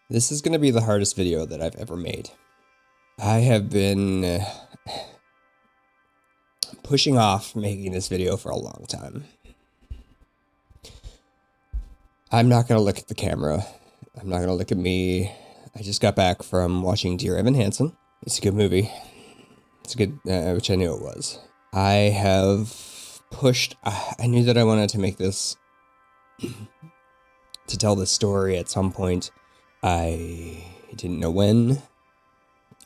This is going to be the hardest video that I've ever made. I have been pushing off making this video for a long time. I'm not going to look at the camera. I'm not going to look at me. I just got back from watching Dear Evan Hansen. It's a good movie. It's a good, which I knew it was. I have pushed, I knew that I wanted to make this, to tell this story at some point. I didn't know when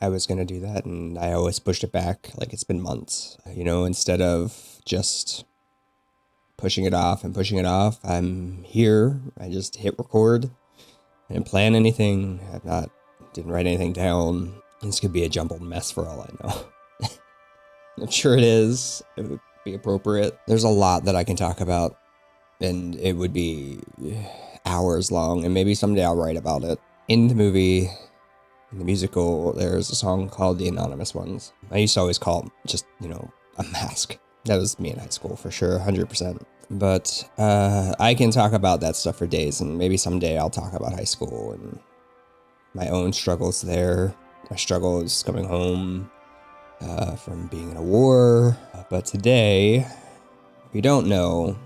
I was going to do that, and I always pushed it back like it's been months. You know, instead of just pushing it off and pushing it off, I'm here. I just hit record. I didn't plan anything. Didn't write anything down. This could be a jumbled mess for all I know. I'm sure it is. It would be appropriate. There's a lot that I can talk about, and it would be hours long, and maybe someday I'll write about it. In the movie, in the musical, there's a song called The Anonymous Ones. I used to always call it just, a mask. That was me in high school for sure, 100%. But I can talk about that stuff for days, and maybe someday I'll talk about high school and my own struggles there. My struggles coming home from being in a war. But today, if you don't know,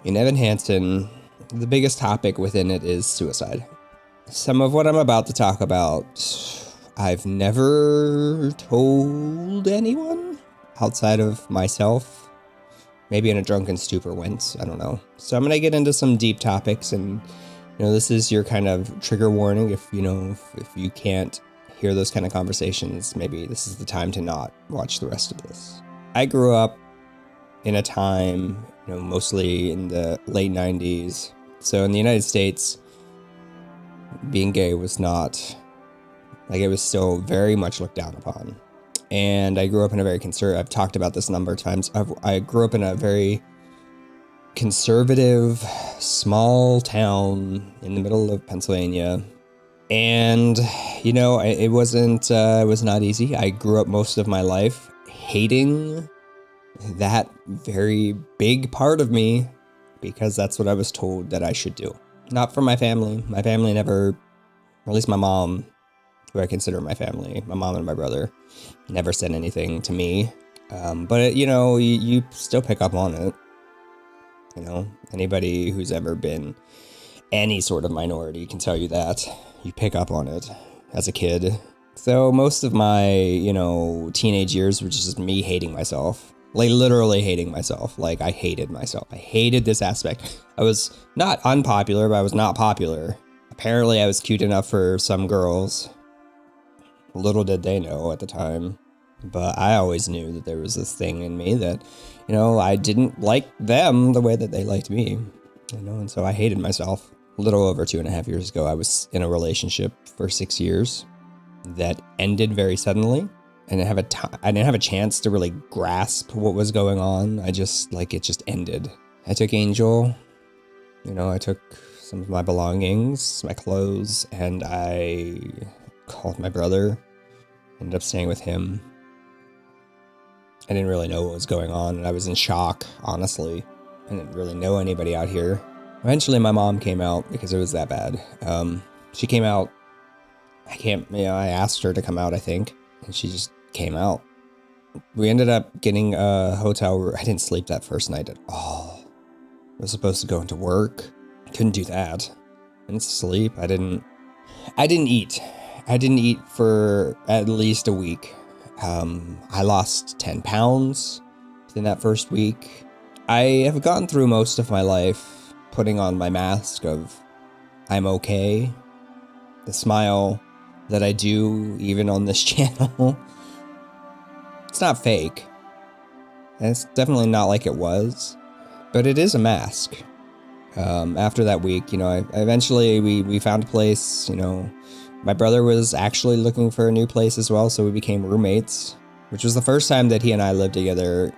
in Evan Hansen, the biggest topic within it is suicide. Some of what I'm about to talk about, I've never told anyone outside of myself. Maybe in a drunken stupor once, I don't know. So I'm going to get into some deep topics, and this is your kind of trigger warning. If you can't hear those kind of conversations, maybe this is the time to not watch the rest of this. I grew up in a time, mostly in the late 90s. So in the United States, being gay was not, it was still very much looked down upon. And I grew up in a very I've talked about this a number of times. I grew up in a very conservative, small town in the middle of Pennsylvania. And, it was not easy. I grew up most of my life hating that very big part of me because that's what I was told that I should do. Not from my family. My family never, or at least my mom, who I consider my family, my mom and my brother, never said anything to me. But, you still pick up on it. Anybody who's ever been any sort of minority can tell you that. You pick up on it as a kid. So most of my, teenage years were just me hating myself. Literally hating myself. I hated myself. I hated this aspect. I was not unpopular, but I was not popular. Apparently I was cute enough for some girls. Little did they know at the time. But I always knew that there was this thing in me that, I didn't like them the way that they liked me. And so I hated myself. A little over 2.5 years ago, I was in a relationship for 6 years that ended very suddenly. I didn't have a chance to really grasp what was going on. It just ended. I took Angel, I took some of my belongings, my clothes, and I called my brother, ended up staying with him. I didn't really know what was going on, and I was in shock, honestly. I didn't really know anybody out here. Eventually my mom came out because it was that bad. She came out. I asked her to come out, I think, and she just came out. We ended up getting a hotel room. I didn't sleep that first night at all. I was supposed to go into work. Couldn't do that. I didn't sleep. I didn't eat. I didn't eat for at least a week. I lost 10 pounds within that first week. I have gone through most of my life putting on my mask of I'm okay. The smile that I do even on this channel. It's not fake. And it's definitely not like it was. But it is a mask. After that week, eventually we found a place, My brother was actually looking for a new place as well, so we became roommates. Which was the first time that he and I lived together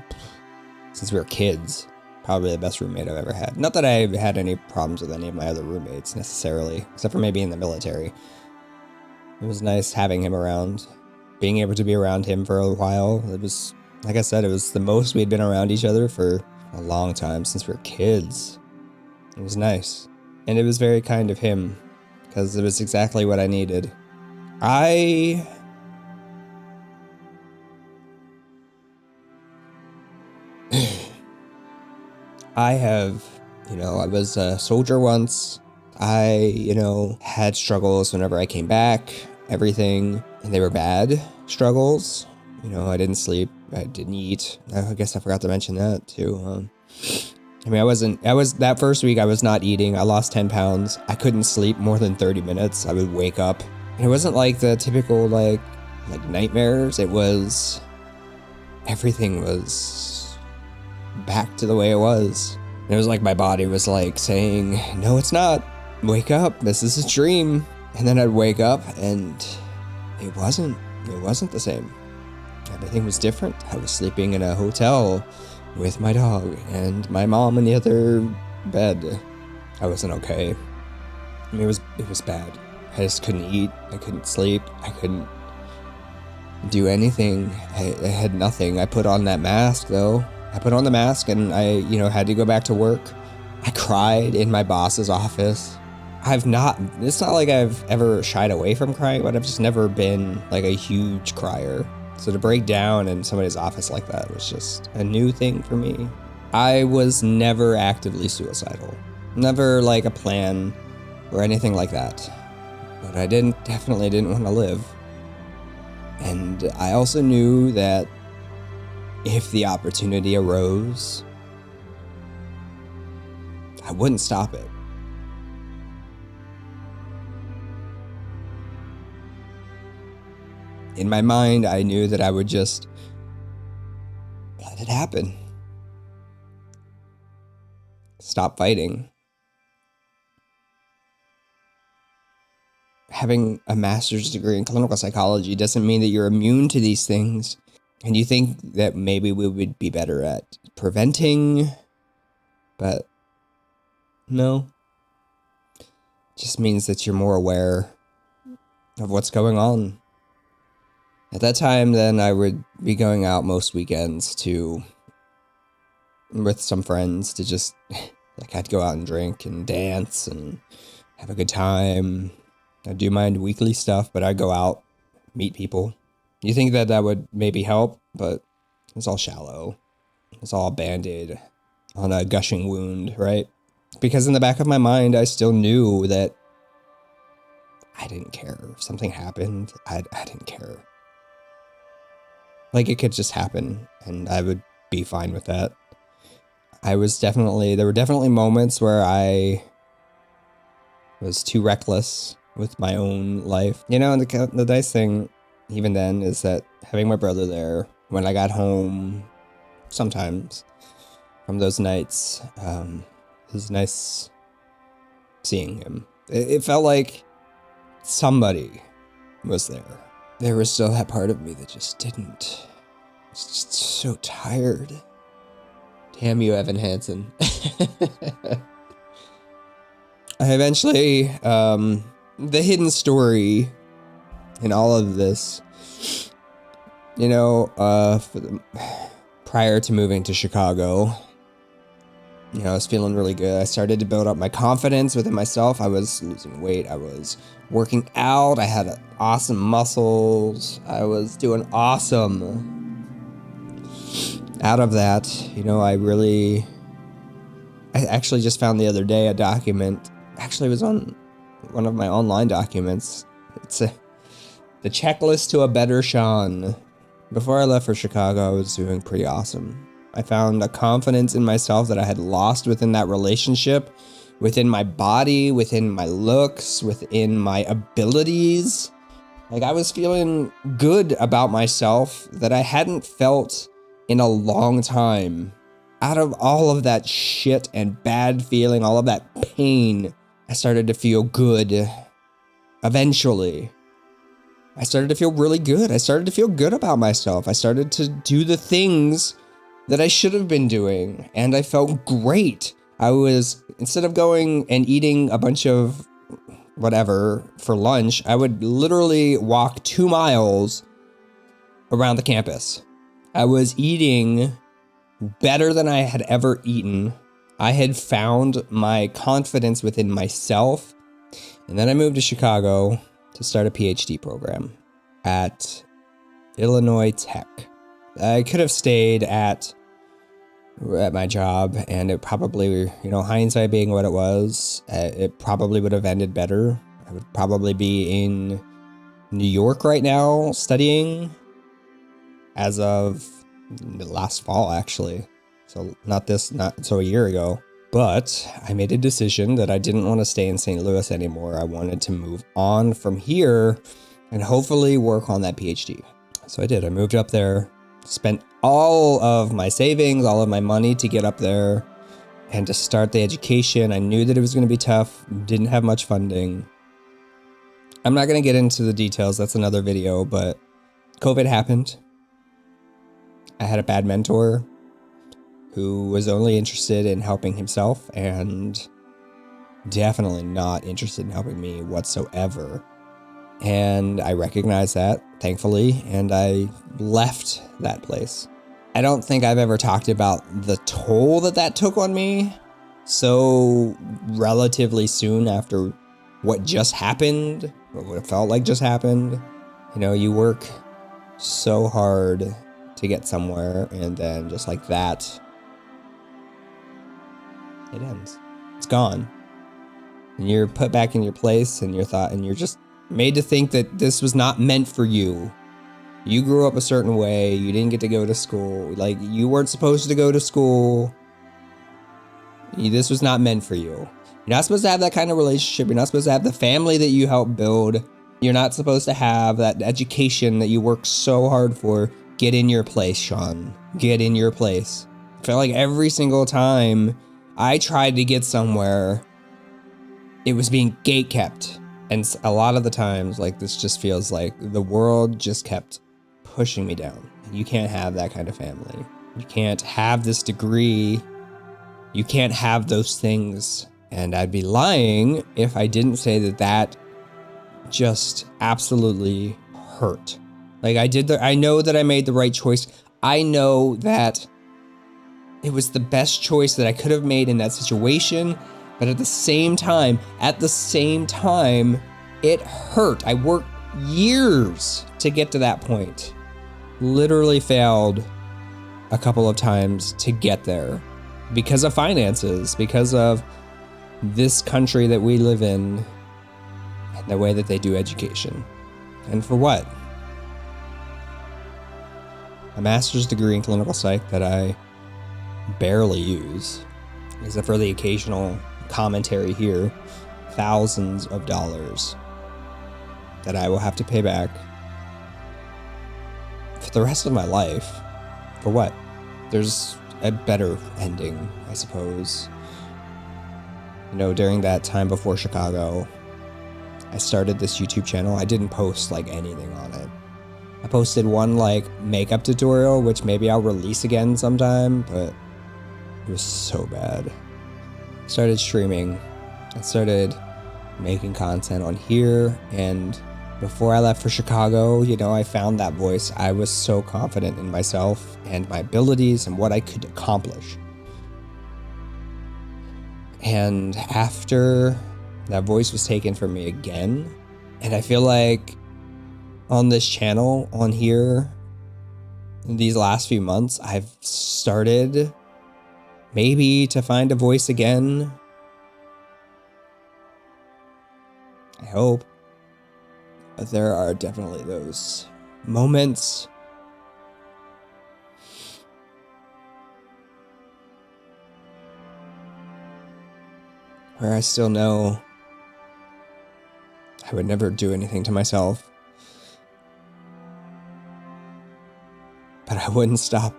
since we were kids. Probably the best roommate I've ever had. Not that I had any problems with any of my other roommates, necessarily. Except for maybe in the military. It was nice having him around. Being able to be around him for a while. It was, like I said, it was the most we'd been around each other for a long time, since we were kids. It was nice. And it was very kind of him because it was exactly what I needed. I have, I was a soldier once. I, had struggles whenever I came back, everything, and they were bad struggles. I didn't sleep, I didn't eat. I guess I forgot to mention that too. That first week I was not eating. I lost 10 pounds. I couldn't sleep more than 30 minutes. I would wake up. And it wasn't like the typical like nightmares. It was, everything was back to the way it was. And it was like my body was like saying, no, it's not. Wake up. This is a dream. And then I'd wake up and it wasn't the same. Everything was different. I was sleeping in a hotel with my dog and my mom in the other bed. I wasn't okay. I mean, it was bad. I just couldn't eat. I couldn't sleep. I couldn't do anything. I had nothing. I put on that mask though. I put on the mask and I, had to go back to work. I cried in my boss's office. It's not like I've ever shied away from crying, but I've just never been like a huge crier. So to break down in somebody's office like that was just a new thing for me. I was never actively suicidal. Never like a plan or anything like that. But I definitely didn't want to live. And I also knew that if the opportunity arose, I wouldn't stop it. In my mind, I knew that I would just let it happen. Stop fighting. Having a master's degree in clinical psychology doesn't mean that you're immune to these things. And you think that maybe we would be better at preventing, but no. It just means that you're more aware of what's going on. At that time, then, I would be going out most weekends with some friends to just, I'd go out and drink and dance and have a good time. I'd do my weekly stuff, but I'd go out, meet people. You think that would maybe help, but it's all shallow. It's all a Band-Aid on a gushing wound, right? Because in the back of my mind, I still knew that I didn't care. If something happened, I didn't care. Like, it could just happen, and I would be fine with that. There were definitely moments where I was too reckless with my own life. And the nice thing, even then, is that having my brother there, when I got home, sometimes, from those nights, it was nice seeing him. It felt like somebody was there. There was still that part of me that just didn't. It's just so tired. Damn you, Evan Hansen. I eventually, the hidden story in all of this, prior to moving to Chicago, I was feeling really good. I started to build up my confidence within myself. I was losing weight. I was working out. I had awesome muscles. I was doing awesome. Out of that, I actually just found the other day a document. Actually, it was on one of my online documents. It's the checklist to a better Shawn. Before I left for Chicago, I was doing pretty awesome. I found a confidence in myself that I had lost within that relationship, within my body, within my looks, within my abilities. Like, I was feeling good about myself that I hadn't felt in a long time. Out of all of that shit and bad feeling, all of that pain, I started to feel good. Eventually. I started to feel really good. I started to feel good about myself. I started to do the things that I should have been doing, and I felt great. Instead of going and eating a bunch of whatever for lunch, I would literally walk 2 miles around the campus. I was eating better than I had ever eaten. I had found my confidence within myself And then I moved to Chicago to start a PhD program at Illinois Tech. I could have stayed at my job, and it probably, hindsight being what it was, it probably would have ended better. I would probably be in New York right now studying as of last fall, actually. So not so a year ago. But I made a decision that I didn't want to stay in St. Louis anymore. I wanted to move on from here and hopefully work on that PhD. So I did. I moved up there, spent all of my savings, all of my money to get up there and to start the education. I knew that it was going to be tough, didn't have much funding. I'm not going to get into the details. That's another video, but COVID happened. I had a bad mentor who was only interested in helping himself and definitely not interested in helping me whatsoever. And I recognized that, thankfully, and I left that place. I don't think I've ever talked about the toll that took on me so relatively soon after what just happened, or what it felt like just happened. You work so hard to get somewhere, and then just like that, it ends. It's gone. And you're put back in your place and you're just made to think that this was not meant for you. You grew up a certain way. You didn't get to go to school. Like, you weren't supposed to go to school. This was not meant for you. You're not supposed to have that kind of relationship. You're not supposed to have the family that you helped build. You're not supposed to have that education that you worked so hard for. Get in your place, Shawn. Get in your place. I felt like every single time I tried to get somewhere, it was being gatekept. And a lot of the times, like, this just feels like the world just kept pushing me down. You can't have that kind of family. You can't have this degree. You can't have those things. And I'd be lying if I didn't say that just absolutely hurt. Like, I know that I made the right choice. I know that it was the best choice that I could have made in that situation. But at the same time, it hurt. I worked years to get to that point. Literally failed a couple of times to get there because of finances, because of this country that we live in and the way that they do education. And for what? A master's degree in clinical psych that I barely use, except for the occasional commentary here, thousands of dollars that I will have to pay back for the rest of my life. For what? There's a better ending, I suppose. During that time before Chicago, I started this YouTube channel. I didn't post like anything on it. I posted one like makeup tutorial, which maybe I'll release again sometime, but it was so bad. Started streaming. I started making content on here, and before I left for Chicago, I found that voice. I was so confident in myself and my abilities and what I could accomplish. And after that voice was taken from me again, and I feel like on this channel, on here, in these last few months, I've started maybe to find a voice again. I hope. But there are definitely those moments where I still know I would never do anything to myself. But I wouldn't stop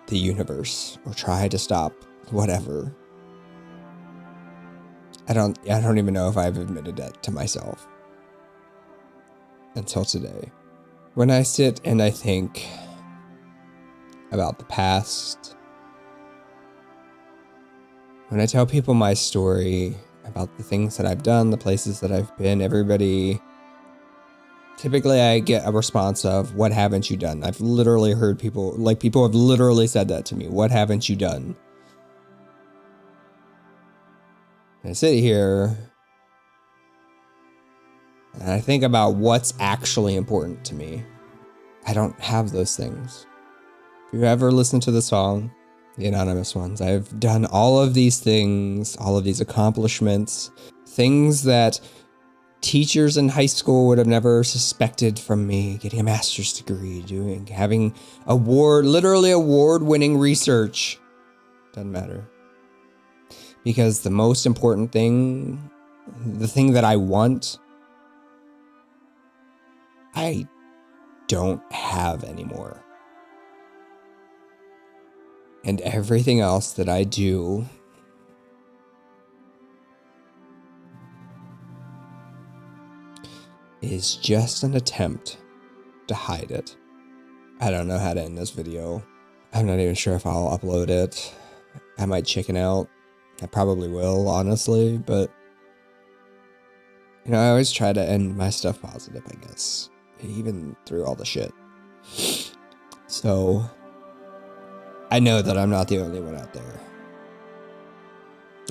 the universe or try to stop whatever. I don't even know if I've admitted that to myself until today. When I sit and I think about the past, when I tell people my story about the things that I've done, the places that I've been, typically I get a response of, what haven't you done? I've literally heard people have literally said that to me. What haven't you done? And I sit here and I think about what's actually important to me, I don't have those things. If you ever listen to the song, The Anonymous Ones, I've done all of these things, all of these accomplishments, things that teachers in high school would have never suspected from me, getting a master's degree, having literally award-winning research. Doesn't matter. Because the most important thing, the thing that I want, I don't have anymore. And everything else that I do is just an attempt to hide it. I don't know how to end this video. I'm not even sure if I'll upload it. I might chicken out. I probably will, honestly, but I always try to end my stuff positive, I guess, even through all the shit. So I know that I'm not the only one out there.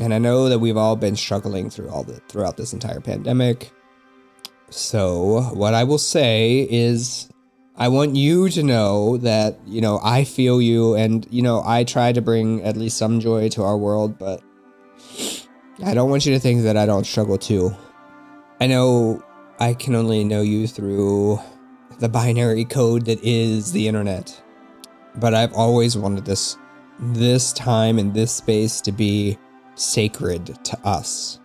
And I know that we've all been struggling throughout this entire pandemic. So what I will say is I want you to know that, I feel you, and, I try to bring at least some joy to our world, but I don't want you to think that I don't struggle too. I know I can only know you through the binary code that is the internet, but I've always wanted this time and this space to be sacred to us.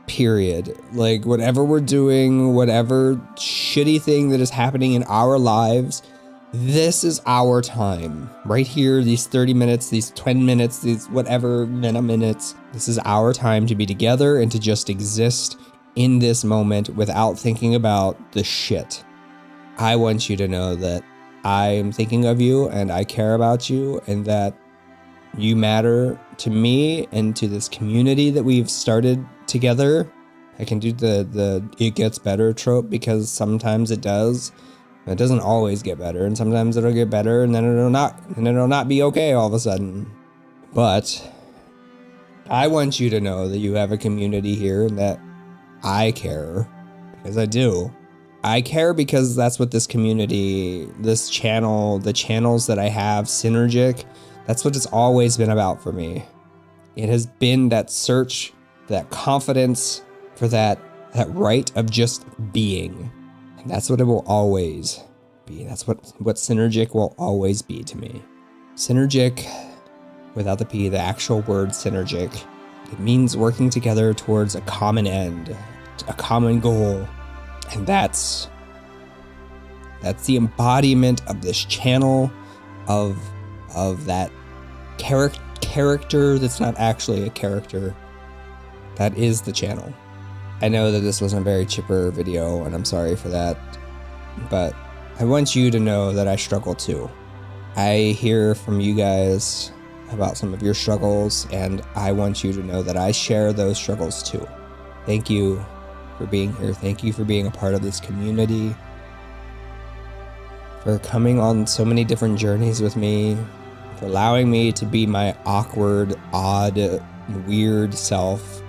Period. Like, whatever we're doing, whatever shitty thing that is happening in our lives, this is our time. Right here, these 30 minutes, these 10 minutes, these whatever minutes. This is our time to be together and to just exist in this moment without thinking about the shit. I want you to know that I am thinking of you and I care about you and that you matter to me and to this community that we've started together. I can do the it gets better trope because sometimes it does. It doesn't always get better, and sometimes it'll get better and then it'll not be okay all of a sudden. But I want you to know that you have a community here and that I care, because I do. I care because that's what this community, this channel, the channels that I have, Psynergic, that's what it's always been about for me. It has been that search, that confidence for that right of just being. And that's what it will always be. That's what Psynergic will always be to me. Psynergic, without the P, the actual word synergic, it means working together towards a common end, a common goal. And that's the embodiment of this channel, of that character that's not actually a character. That is the channel. I know that this wasn't a very chipper video, and I'm sorry for that, but I want you to know that I struggle too. I hear from you guys about some of your struggles, and I want you to know that I share those struggles too. Thank you for being here. Thank you for being a part of this community, for coming on so many different journeys with me, for allowing me to be my awkward, odd, weird self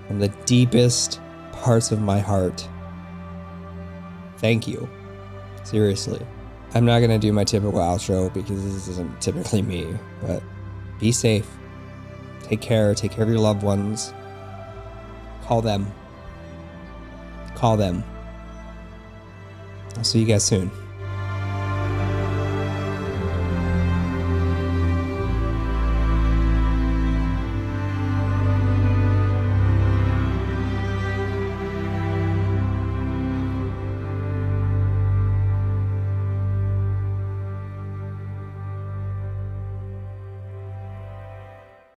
from the deepest parts of my heart. Thank you. Seriously. I'm not gonna do my typical outro because this isn't typically me, but be safe. Take care of your loved ones. Call them. I'll see you guys soon.